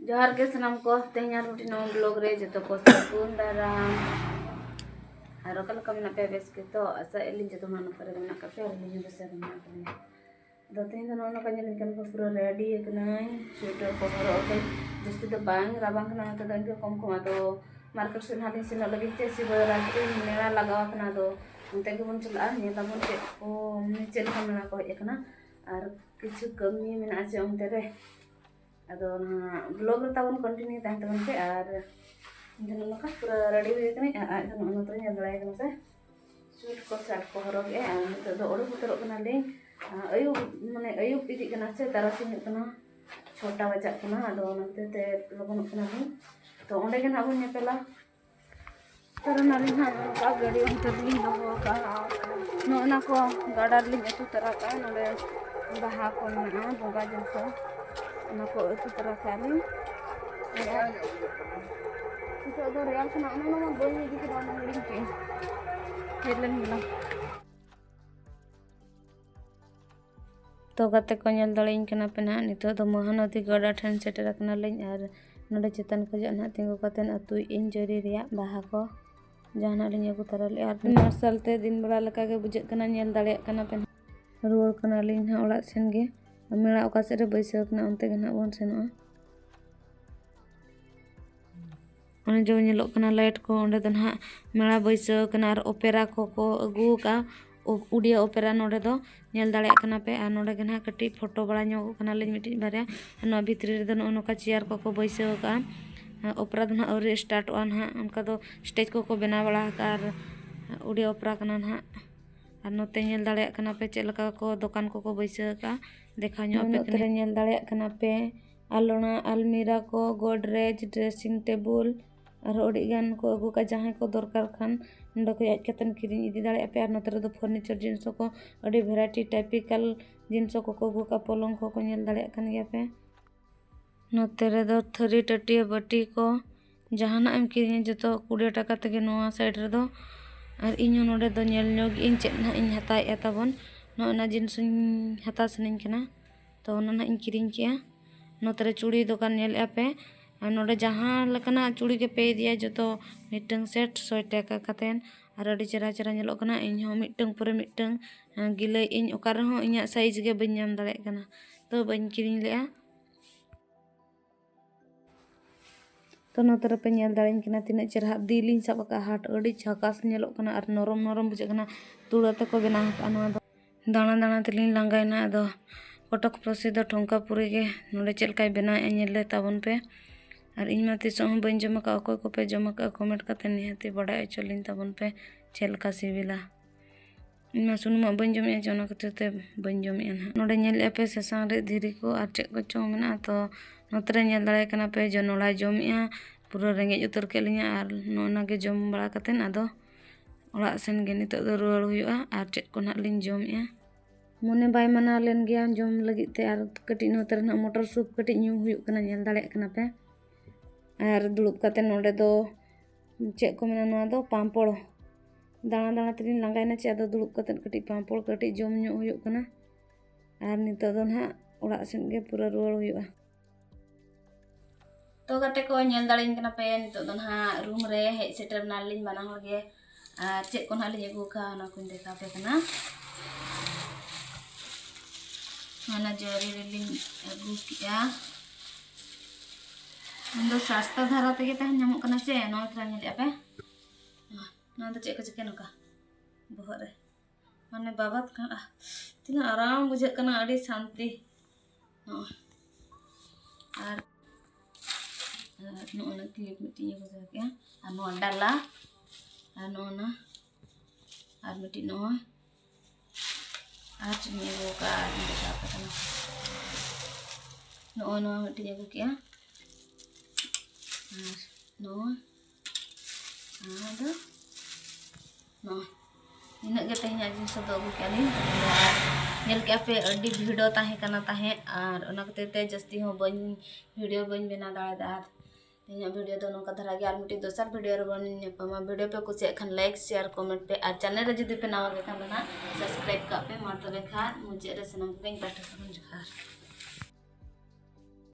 जोहार के सनाम को तेहना रूटीन ब्लॉग रे जो को सगुन दाराम और कल का मना पे बेस के तो असा एलिन जो मानो पर मना का पे एलिन जो से मना कर दो तेहन नो नो का जन कन को पूरा रेडी एकनाय स्वेटर को हरो के जस्ती तो बांग राबांग ना तो दन के कम कम तो मार्केट से हाली से लगे ते सी रात्रि मेला लगाव कना दो उनते के बन चला ने तबन के ओ नीचे का मना को एकना और किछु कमी मेना से उनते रे अदो ब्लॉग रे ताबन कंटिन्यू तहन तबन पे और जन नका पूरा रेडी हो कने आ जन उन तो ने दलाय कने से सूट को शर्ट को हरो के तो दो ओडो उतरो कना ले अयु माने अयु इदी कना से तारासिन कना छोटा बजा कना अदो नते ते लगन कना तो ओंडे के ना बन नेपेला तर नाली ना का गाड़ी उतर लिन दो का नो ना को गाडा लिन अतु तरा का नोडे बाहा को ना बोगा जंसो ना को अतु तरा का लिन तो दो रियल से ना ना बोल नी कि ना लिन के हेलन मिला तो गाते को नेल दळिन कना पे ना नितो दो महानदी गाडा ठन सेटर कना लिन और नोडे चेतन को जना तिंगु कतेन अतु इन जरी रिया बाहा को जहाना लिंग अगु तरा ले और मार्शल ते दिन बेला लका के बुझे कना नेल दाड़े कना पे रुवर कना लिंग हा ओड़ा सेन गे मेला ओका से रे बैसे कना उनते गना बन सेनो ओने जो नेलो कना लाइट को ओंडे दन हा मेला बैसे कना और ओपेरा को अगु का उड़िया ओपेरा नोडे दो नेल दाड़े कना पे और नोडे गना कटी फोटो बड़ा नो कना लिंग मिटी बारे नो भितरी रे दन ओनका चेयर को बैसे का ओपरा दो और स्टार्ट ऑन हा उनका दो स्टेज को बना बड़ा और उड़िया ओपरा कना ना और नोते नेल दाड़े कना पे चेलका को दुकान को बैसे का देखा नो पे कने नेल दाड़े कना पे आलोना अलमीरा को गोदरेज ड्रेसिंग टेबल और ओडी गान को अगु का जहां को दरकार खान नोडे को आज कतन किरिन इदी दाड़े पे और नोते दो फर्नीचर जिनिस को अडी वैरायटी टाइपिकल जिनिस को अगु का पलंग को नेल दाड़े कन गया पे नोते रे दो थरी टटिया बटी को जहाना एम किरिन जतो 20 टाका तगे नोआ साइड रे दो और इñो नोडे दो नेल ᱧᱚᱜ इन चेक ना इन हताय ए ताबन नोना जिनिस हता सनिन कना तो ओना ना इन किरिन किया नोते रे चूड़ी दुकान नेल पे और नोडे जहां लकना चूड़ी के पे दिया जतो मिटंग सेट 100 टाका कतेन और अडी चरा चरा नेलो कना इन हो मिटंग पूरे मिटंग गिले इन ओकार हो इnya साइज गे बन नाम दाड़े कना तो बन किरिन लेआ तो नोते पे नेल दाड़िन कना तिना चेहरा दिलिन सब का हाट अडी झकास नेलो कना और नरम नरम बुझे कना तुड़ाते को बना का नवा दाना दाना तेलिन लांगायना अदो कटक प्रसिद्ध ठोंकापुरी के नोडे चेलकाय बनाए नेले ताबन पे और इन तीस बन जमा का अकोय को पे जमा का कमेंट करते निहाती बड़ा चलिन ताबन पे चेलका सिबिला इन सुनुमा बन जमे जना कते बन जमे ना नोडे नेल पे सेसांग रे धीरी को और चे को चो मेना तो नोतरे नेल दाड़े कना पे जनोड़ा जमेआ पूरा रेंगे उतर के लिया और नोना के जम बड़ा कतेन आदो ओड़ा सेन गे नितो दो रुवाड़ हुयुआ और चे को ना लिन जमेआ मने बाय मना लेन गया जम लगित ते और कटी नोतरे ना मोटर सूप कटी न्यू हुयुक कना नेल दाड़े कना पे और दुड़ुब कते नोडे दो चे को मेना नोआ दो पांपड़ दाना दाना तेलिन लांगायना चे आदो दुड़ुब कते कटी पांपड़ कटी जम न्यू हुयुक कना और नितो दो ना ओड़ा सेन गे पूरा रुवाड़ हुयुआ तो गाते को नेल दाड़िन कना पे नितो दो ना रूम रे हेज सेटर नालिन बना हो गे और चे को ना लिन अगु का ना को देखा पे कना माना जरी रे लिन अगु किया दो सस्ता धारा ते तहन नामो कना से नो थरा नेल पे ना तो चे को चके नका बहर रे माने बाबा का तिना आराम बुझे कना अडी शांति और नोना क्लिप मिटी ये बजा के और नो डाला और नोना और मिटी नो और चुनी वो का देखा पता नो नो मिटी ये के नो आदो नो इना के तहना जिन सब अगु के आली नेल के पे अडी वीडियो ताहे कना ताहे और ओना कते जस्ती हो बन वीडियो बन बना दादा ᱤᱧᱟᱹᱜ ᱵᱷᱤᱰᱤᱭᱳ ᱫᱚ ᱱᱚᱝᱠᱟ ᱫᱷᱟᱨᱟ ᱜᱮ ᱟᱨ ᱢᱤᱫᱴᱤᱡ ᱫᱚᱥᱟᱨ ᱵᱷᱤᱰᱤᱭᱳ ᱨᱮᱵᱚᱱ ᱧᱟᱯᱟᱢᱟ ᱵᱷᱤᱰᱤᱭᱳ ᱯᱮ ᱠᱩᱥᱤᱭᱟᱜ ᱠᱷᱟᱱ ᱞᱟइक শেয়ার कमेंट पे और चैनल रे जुदी पे नवा गे खान ना सब्सक्राइब का पे मा तबे खान मुझे रे सनम को पाठा खन जोहार।